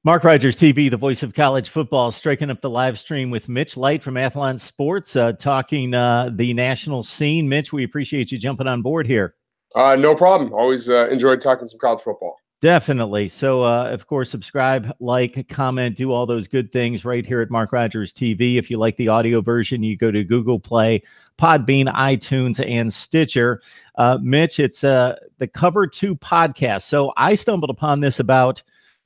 Mark Rogers TV, the voice of college football, striking up the live stream with Mitch Light from Athlons Sports, talking the national scene. Mitch, we appreciate you jumping on board here. No problem. Always enjoyed talking some college football. Definitely. So, of course, subscribe, like, comment, do all those good things right here at Mark Rogers TV. If you like the audio version, you go to Google Play, Podbean, iTunes, and Stitcher. Mitch, it's the Cover 2 podcast. So I stumbled upon this about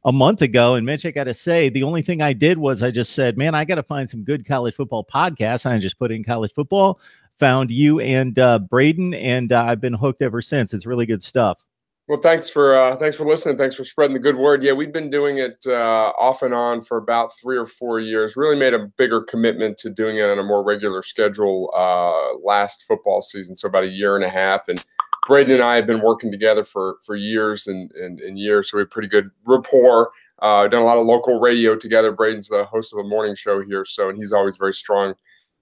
a month ago. And Mitch, I got to say, the only thing I did was I just said, man, I got to find some good college football podcasts. And I just put in college football, found you and Braden, and I've been hooked ever since. It's really good stuff. Well, thanks for listening. Thanks for spreading the good word. Yeah, we've been doing it off and on for about 3 or 4 years. Really made a bigger commitment to doing it on a more regular schedule last football season, so about 1.5 years. And Braden and I have been working together for years and years, so we have pretty good rapport. Done a lot of local radio together. Braden's the host of a morning show here, and he's always very strong,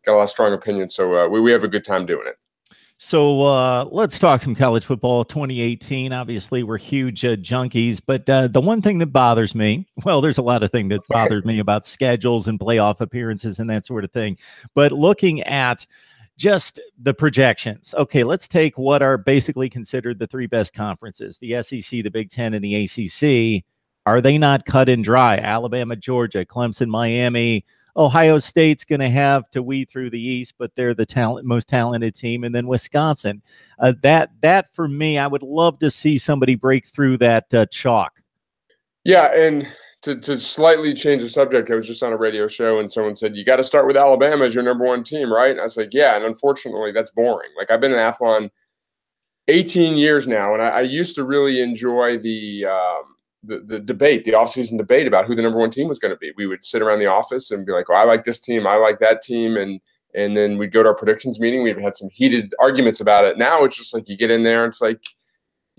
got a lot of strong opinions. So we have a good time doing it. So let's talk some college football 2018. Obviously, we're huge junkies, but the one thing that bothers me, well, there's a lot of things that bothers me about schedules and playoff appearances and that sort of thing. But looking at just the projections. Okay, let's take what are basically considered the 3 best conferences, the SEC, the Big Ten, and the ACC. Are they not cut and dry? Alabama, Georgia, Clemson, Miami, Ohio State's going to have to weed through the East, but they're the most talented team. And then Wisconsin. That for me, I would love to see somebody break through that chalk. Yeah, and to slightly change the subject, I was just on a radio show and someone said, you got to start with Alabama as your #1 team, right? And I was like, yeah, and unfortunately, that's boring. Like, I've been in Athlon 18 years now, and I used to really enjoy the debate, the offseason debate about who the #1 team was going to be. We would sit around the office and be like, oh, I like this team, I like that team, and then we'd go to our predictions meeting. We've had some heated arguments about it. Now it's just like you get in there, and it's like,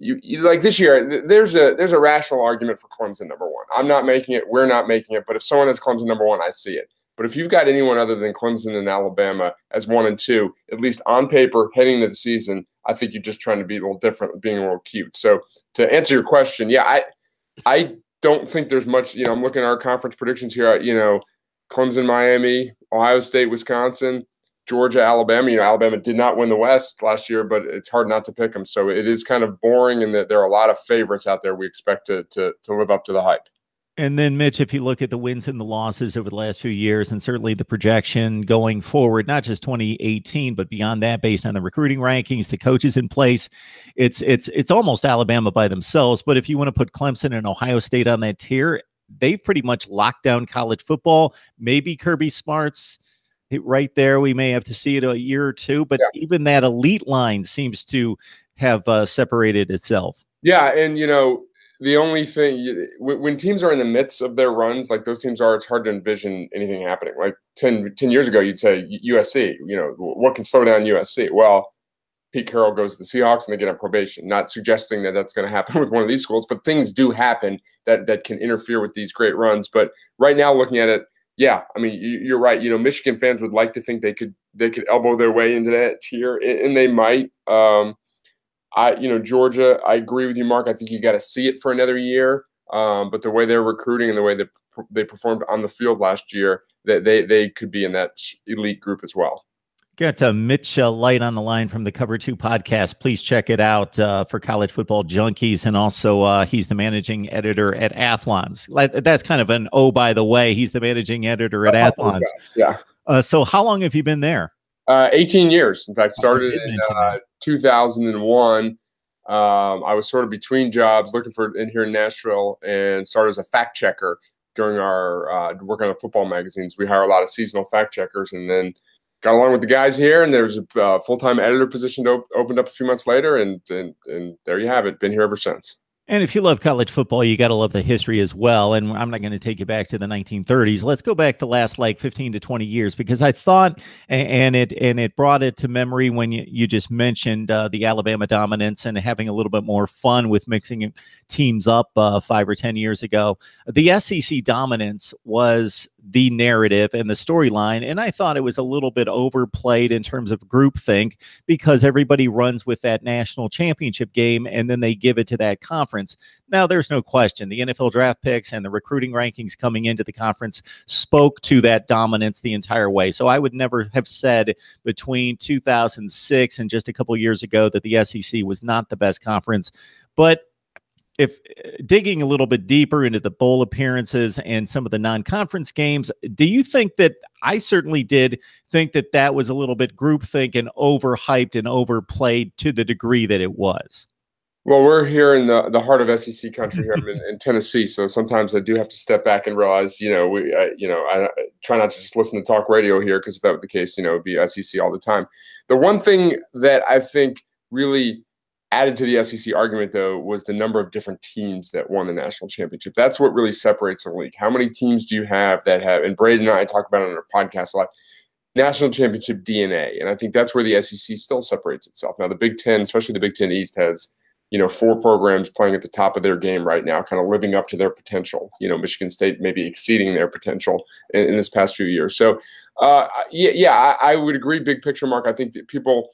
you like this year, there's a rational argument for Clemson #1. I'm not making it, we're not making it, but if someone has Clemson #1, I see it. But if you've got anyone other than Clemson and Alabama as 1 and 2, at least on paper, heading into the season, I think you're just trying to be a little different, being a little cute. So to answer your question, yeah, I don't think there's much, I'm looking at our conference predictions here, Clemson, Miami, Ohio State, Wisconsin, Georgia, Alabama. Alabama did not win the West last year, but it's hard not to pick them. So it is kind of boring, and that there are a lot of favorites out there we expect to live up to the hype. And then, Mitch, if you look at the wins and the losses over the last few years, and certainly the projection going forward, not just 2018, but beyond that, based on the recruiting rankings, the coaches in place, it's almost Alabama by themselves. But if you want to put Clemson and Ohio State on that tier, they've pretty much locked down college football. Maybe Kirby Smart's right there. We may have to see it a year or two, but yeah, even that elite line seems to have separated itself. Yeah, and the only thing, when teams are in the midst of their runs, like those teams are, it's hard to envision anything happening. Like 10 years ago, you'd say USC, what can slow down USC? Well, Pete Carroll goes to the Seahawks and they get on probation. Not suggesting that that's going to happen with one of these schools, but things do happen that can interfere with these great runs. But right now, looking at it, yeah, I mean, you're right. Michigan fans would like to think they could elbow their way into that tier, and they might. Georgia, I agree with you, Mark. I think you got to see it for another year. But the way they're recruiting and the way that they performed on the field last year, that they could be in that elite group as well. Got Mitch Light on the line from the Cover 2 podcast. Please check it out for college football junkies. And also he's the managing editor at Athlons. That's kind of an, oh, by the way, he's the managing editor at Athlons. Yeah. So how long have you been there? 18 years. In fact, started in 2001. I was sort of between jobs, looking for in here in Nashville, and started as a fact checker during our work on the football magazines. We hire a lot of seasonal fact checkers, and then got along with the guys here, and there's a full-time editor position opened up a few months later, and there you have it. Been here ever since. And if you love college football, you got to love the history as well. And I'm not going to take you back to the 1930s. Let's go back the last 15 to 20 years, because I thought, and it brought it to memory when you just mentioned the Alabama dominance and having a little bit more fun with mixing teams up 5 or 10 years ago. The SEC dominance was the narrative and the storyline. And I thought it was a little bit overplayed in terms of groupthink because everybody runs with that national championship game and then they give it to that conference. Now, there's no question the NFL draft picks and the recruiting rankings coming into the conference spoke to that dominance the entire way. So I would never have said between 2006 and just a couple years ago that the SEC was not the best conference. But if digging a little bit deeper into the bowl appearances and some of the non-conference games, do you think that I certainly did think that that was a little bit groupthink and overhyped and overplayed to the degree that it was? Well, we're here in the heart of SEC country here. I'm in Tennessee, so sometimes I do have to step back and realize, I try not to just listen to talk radio here because if that were the case, it'd be SEC all the time. The one thing that I think really added to the SEC argument, though, was the number of different teams that won the national championship. That's what really separates a league. How many teams do you have that have, and Braden and I talk about it on our podcast a lot, national championship DNA. And I think that's where the SEC still separates itself. Now, the Big Ten, especially the Big Ten East, has 4 programs playing at the top of their game right now, kind of living up to their potential. Michigan State maybe exceeding their potential in this past few years. So, I would agree, big picture, Mark. I think that people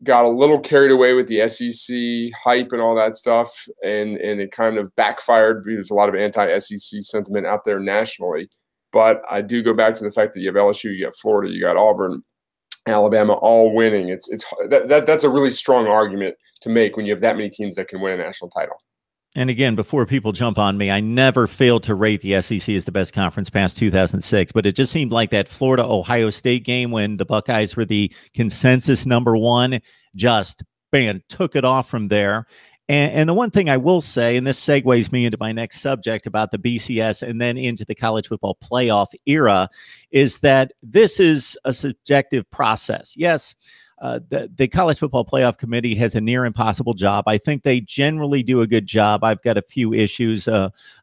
got a little carried away with the SEC hype and all that stuff, and it kind of backfired because there's a lot of anti-SEC sentiment out there nationally. But I do go back to the fact that you have LSU, you got Florida, you got Auburn, Alabama, all winning. That's a really strong argument to make when you have that many teams that can win a national title. And again, before people jump on me, I never failed to rate the SEC as the best conference past 2006, but it just seemed like that Florida-Ohio State game when the Buckeyes were the consensus #1, just, bam, took it off from there. And the one thing I will say, and this segues me into my next subject about the BCS and then into the college football playoff era, is that this is a subjective process. Yes, the College Football Playoff Committee has a near impossible job. I think they generally do a good job. I've got a few issues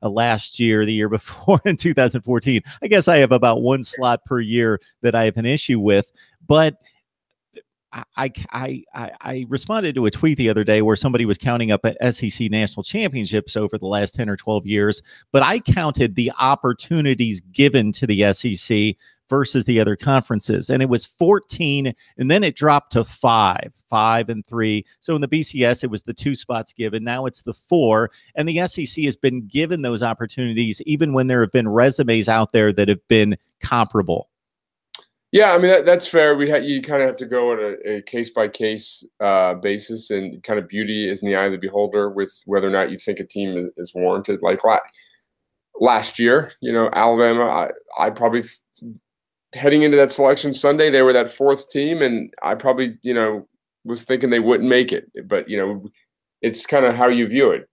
last year, the year before in 2014. I guess I have about 1 slot per year that I have an issue with. But I responded to a tweet the other day where somebody was counting up SEC national championships over the last 10 or 12 years, but I counted the opportunities given to the SEC versus the other conferences, and it was 14, and then it dropped to 5 and 3. So in the BCS, it was the 2 spots given. Now it's the 4, and the SEC has been given those opportunities even when there have been resumes out there that have been comparable. Yeah, I mean, that's fair. You kind of have to go on a case-by-case basis, and kind of beauty is in the eye of the beholder with whether or not you think a team is warranted. Like last year, Alabama, I probably heading into that selection Sunday, they were that 4th team, and I probably, was thinking they wouldn't make it. But, it's kind of how you view it.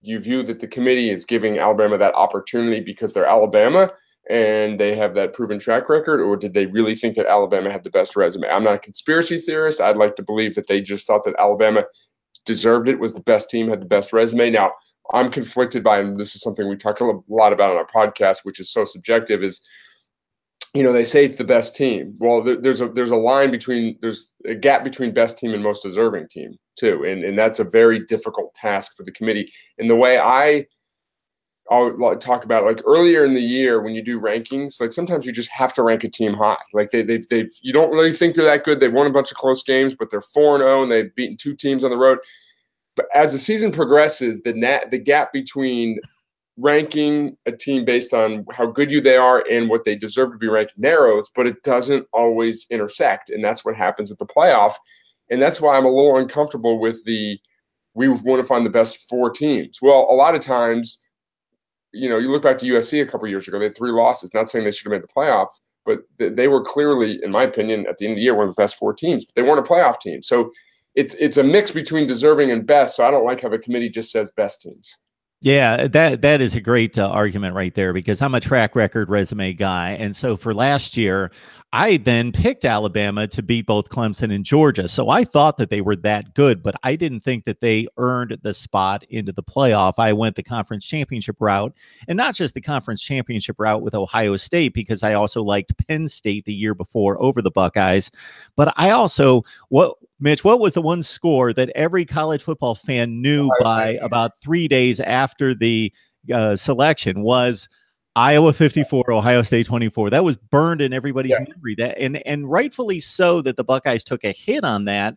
Do you view that the committee is giving Alabama that opportunity because they're Alabama and they have that proven track record, or did they really think that Alabama had the best resume? I'm not a conspiracy theorist. I'd like to believe that they just thought that Alabama deserved it, was the best team, had the best resume. Now, I'm conflicted by, and this is something we talk a lot about on our podcast, which is so subjective, is they say it's the best team. Well, there's a gap between best team and most deserving team too, and that's a very difficult task for the committee. And the way I'll talk about it, like earlier in the year when you do rankings, like sometimes you just have to rank a team high. Like they've you don't really think they're that good. They've won a bunch of close games, but they're 4-0 and they've beaten 2 teams on the road. But as the season progresses, the gap between ranking a team based on how good they are and what they deserve to be ranked narrows, but it doesn't always intersect. And that's what happens with the playoff. And that's why I'm a little uncomfortable with we want to find the best 4 teams. Well, a lot of times, you look back to USC a couple of years ago, they had 3 losses. Not saying they should have made the playoff, but they were clearly, in my opinion, at the end of the year, one of the best 4 teams. But they weren't a playoff team. So it's a mix between deserving and best. So I don't like how the committee just says best teams. Yeah, that is a great argument right there, because I'm a track record resume guy. And so for last year, I then picked Alabama to beat both Clemson and Georgia. So I thought that they were that good, but I didn't think that they earned the spot into the playoff. I went the conference championship route, and not just the conference championship route with Ohio State, because I also liked Penn State the year before over the Buckeyes. But I also, Mitch, what was the one score that every college football fan knew by about 3 days after the selection? Was Iowa 54, Ohio State 24. That was burned in everybody's Yeah. memory. That and rightfully so that the Buckeyes took a hit on that.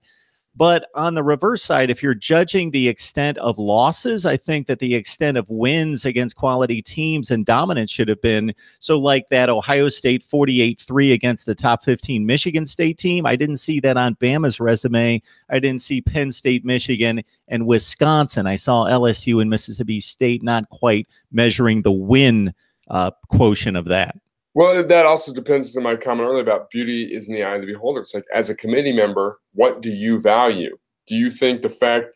But on the reverse side, if you're judging the extent of losses, I think that the extent of wins against quality teams and dominance should have been so, like that Ohio State 48-3 against the top 15 Michigan State team. I didn't see that on Bama's resume. I didn't see Penn State, Michigan, and Wisconsin. I saw LSU and Mississippi State not quite measuring the win quotient of that. Well, that also depends on my comment earlier about beauty is in the eye of the beholder. It's like, as a committee member, what do you value? Do you think the fact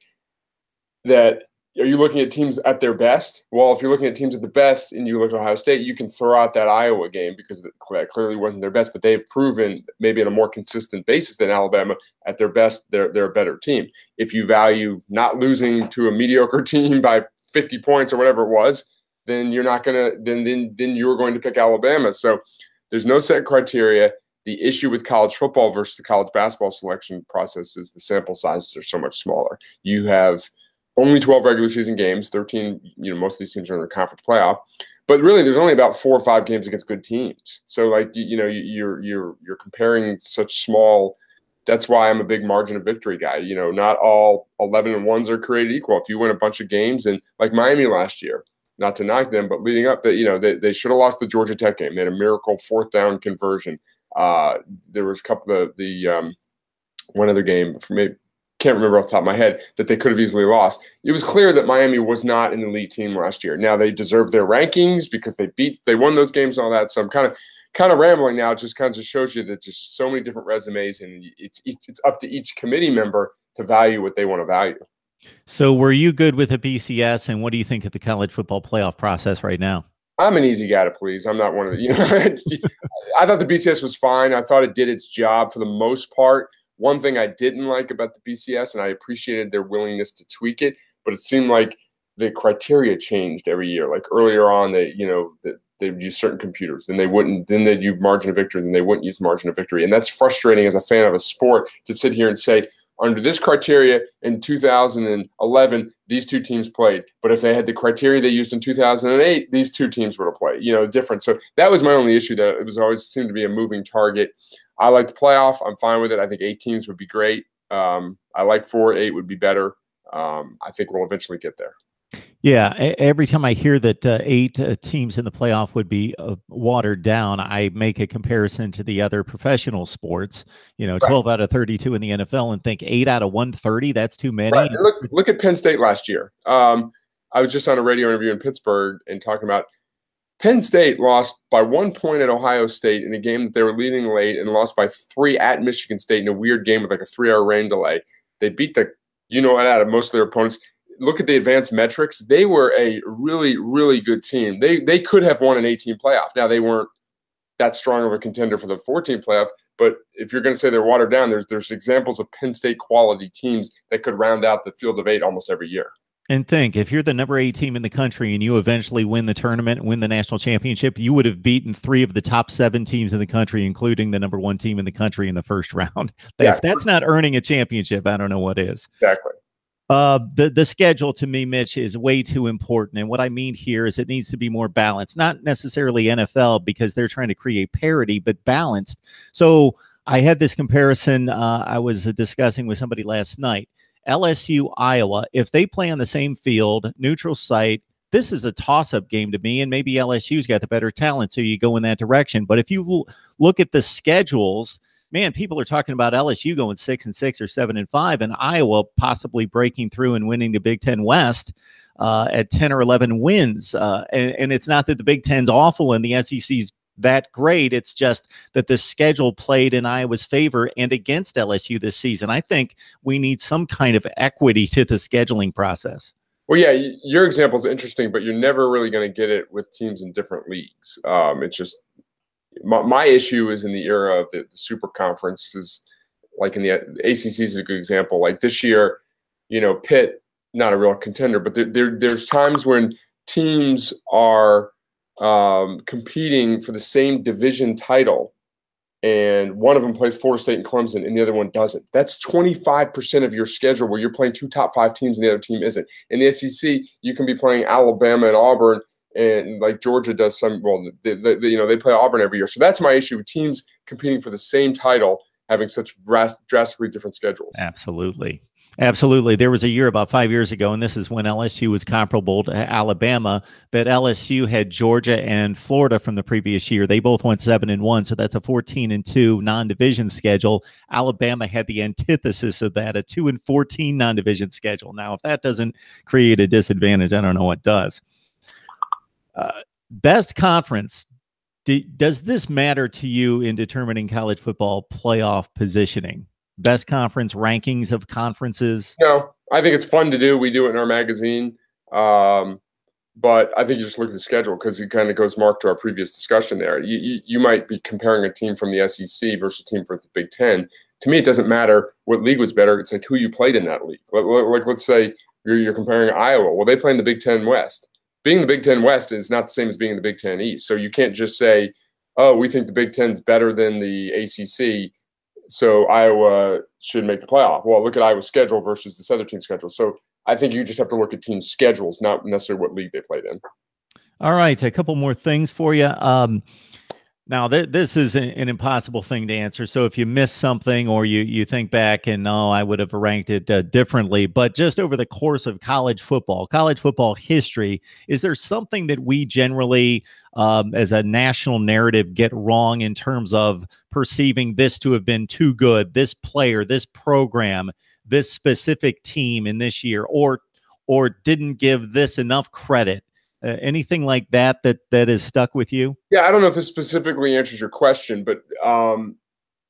that are you looking at teams at their best? Well, if you're looking at teams at the best and you look at Ohio State, you can throw out that Iowa game because that clearly wasn't their best, but they've proven maybe on a more consistent basis than Alabama at their best, they're a better team. If you value not losing to a mediocre team by 50 points or whatever it was, then you're not gonna then you're going to pick Alabama. So there's no set criteria. The issue with college football versus the college basketball selection process is the sample sizes are so much smaller. You have only 12 regular season games, 13. Most of these teams are in the conference playoff, but really there's only about 4 or 5 games against good teams. So like you're comparing such small. That's why I'm a big margin of victory guy. Not all 11-1s are created equal. If you win a bunch of games, and like Miami last year. Not to knock them, but leading up, they should have lost the Georgia Tech game. They had a miracle 4th down conversion. There was a couple of one other game for me, can't remember off the top of my head, that they could have easily lost. It was clear that Miami was not an elite team last year. Now they deserve their rankings because they won those games and all that. So I'm kind of rambling now. It just kind of shows you that there's so many different resumes, and it's up to each committee member to value what they want to value. So were you good with a BCS, and what do you think of the college football playoff process right now? I'm an easy guy to please. I'm not one of the, I thought the BCS was fine. I thought it did its job for the most part. One thing I didn't like about the BCS, and I appreciated their willingness to tweak it, but it seemed like the criteria changed every year. Like earlier on, they would use certain computers, then they'd use margin of victory, then they wouldn't use margin of victory. And that's frustrating as a fan of a sport to sit here and say, under this criteria in 2011, these 2 teams played. But if they had the criteria they used in 2008, these 2 teams would have played, different. So that was my only issue, that it was always seemed to be a moving target. I like the playoff. I'm fine with it. I think 8 teams would be great. I like 4, 8 would be better. I think we'll eventually get there. Yeah, every time I hear that 8 teams in the playoff would be watered down, I make a comparison to the other professional sports. 12 out of 32 in the NFL, and think 8 out of 130. That's too many. Right. Look at Penn State last year. I was just on a radio interview in Pittsburgh and talking about Penn State lost by 1 point at Ohio State in a game that they were leading late, and lost by 3 at Michigan State in a weird game with like a 3-hour rain delay. They beat out of most of their opponents. Look at the advanced metrics. They were a really, really good team. They could have won an 18 playoff. Now, they weren't that strong of a contender for the 14 playoff, but if you're going to say they're watered down, there's examples of Penn State quality teams that could round out the field of 8 almost every year. And think, if you're the number 8 team in the country and you eventually win the tournament and win the national championship, you would have beaten 3 of the top 7 teams in the country, including the number 1 team in the country in the first round. Yeah. If that's not earning a championship, I don't know what is. Exactly. The schedule to me, Mitch, is way too important. And what I mean here is it needs to be more balanced, not necessarily NFL because they're trying to create parity, but balanced. So I had this comparison I was discussing with somebody last night. LSU, Iowa, if they play on the same field, neutral site, this is a toss-up game to me, and maybe LSU's got the better talent, so you go in that direction. But if you look at the schedules, man, people are talking about LSU going 6-6 or 7-5, and Iowa possibly breaking through and winning the Big Ten West at 10 or 11 wins. And it's not that the Big Ten's awful and the SEC's that great. It's just that the schedule played in Iowa's favor and against LSU this season. I think we need some kind of equity to the scheduling process. Well, yeah, your example is interesting, but you're never really going to get it with teams in different leagues. It's just my issue is in the era of the super conferences, like in the ACC is a good example. Like this year, Pitt, not a real contender, but there's times when teams are competing for the same division title, and one of them plays Florida State and Clemson, and the other one doesn't. That's 25% of your schedule where you're playing 2 top 5 teams and the other team isn't. In the SEC, you can be playing Alabama and Auburn and like Georgia does some. Well, they play Auburn every year, so that's my issue with teams competing for the same title having such drastically different schedules. Absolutely. Absolutely. There was a year about 5 years ago, and this is when LSU was comparable to Alabama, that LSU had Georgia and Florida from the previous year. They both went 7-1, so that's a 14-2 non-division schedule. Alabama had the antithesis of that, a 2-14 non-division schedule. Now, if that doesn't create a disadvantage, I don't know what does. Best conference. Does this matter to you in determining college football playoff positioning? Best conference rankings of conferences? No, I think it's fun to do. We do it in our magazine. But I think you just look at the schedule because it kind of goes, Mark, to our previous discussion there. You might be comparing a team from the SEC versus a team from the Big Ten. To me, it doesn't matter what league was better. It's like who you played in that league. Like let's say you're comparing Iowa. Well, they play in the Big Ten West. Being the Big Ten West is not the same as being in the Big Ten East. So you can't just say, oh, we think the Big Ten's better than the ACC, so Iowa should make the playoff. Well, look at Iowa's schedule versus this other team's schedule. So I think you just have to look at teams' schedules, not necessarily what league they played in. All right, a couple more things for you. Now, this is an impossible thing to answer. So if you miss something or you think back and, no, I would have ranked it differently. But just over the course of college football history, is there something that we generally, as a national narrative, get wrong in terms of perceiving this to have been too good, this player, this program, this specific team in this year, or didn't give this enough credit? Anything like that is stuck with you? Yeah, I don't know if this specifically answers your question, but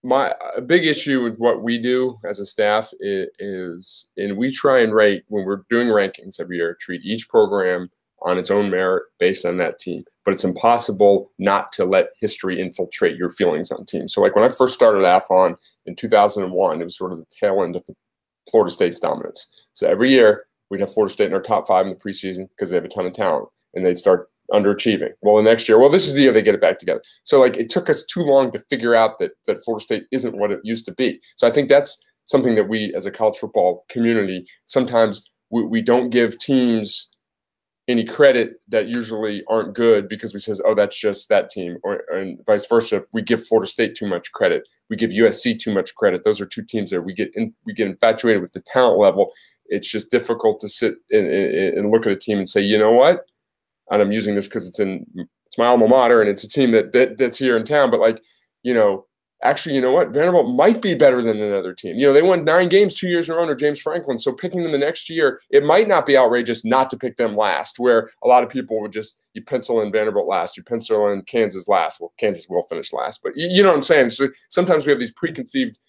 my big issue with what we do as a staff is, and we try and rate when we're doing rankings every year, treat each program on its own merit based on that team. But it's impossible not to let history infiltrate your feelings on teams. So like when I first started Athlon in 2001, it was sort of the tail end of the Florida State's dominance. So every year we'd have Florida State in our top 5 in the preseason because they have a ton of talent. And they'd start underachieving. Well, the next year, this is the year they get it back together. So, like, it took us too long to figure out that Florida State isn't what it used to be. So I think that's something that we, as a college football community, sometimes we don't give teams any credit that usually aren't good because we says, oh, that's just that team, and vice versa. If we give Florida State too much credit, we give USC too much credit. Those are two teams that we get infatuated with the talent level. It's just difficult to sit and look at a team and say, you know what? And I'm using this because it's my alma mater and it's a team that's here in town. But actually, you know what? Vanderbilt might be better than another team. They won 9 games 2 years in a row under James Franklin. So picking them the next year, it might not be outrageous not to pick them last, where a lot of people would you pencil in Vanderbilt last, you pencil in Kansas last. Well, Kansas will finish last, but you know what I'm saying? So sometimes we have these preconceived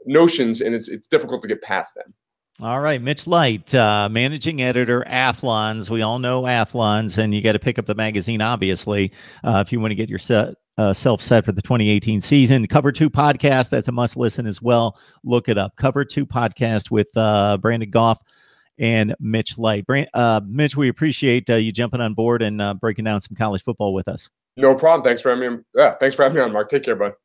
notions and it's difficult to get past them. All right, Mitch Light, managing editor, Athlons. We all know Athlons, and you got to pick up the magazine, obviously, if you want to get yourself set for the 2018 season. Cover 2 podcast, that's a must listen as well. Look it up. Cover 2 podcast with Brandon Goff and Mitch Light. Mitch, we appreciate you jumping on board and breaking down some college football with us. No problem. Thanks for having me on, Mark. Take care, bud.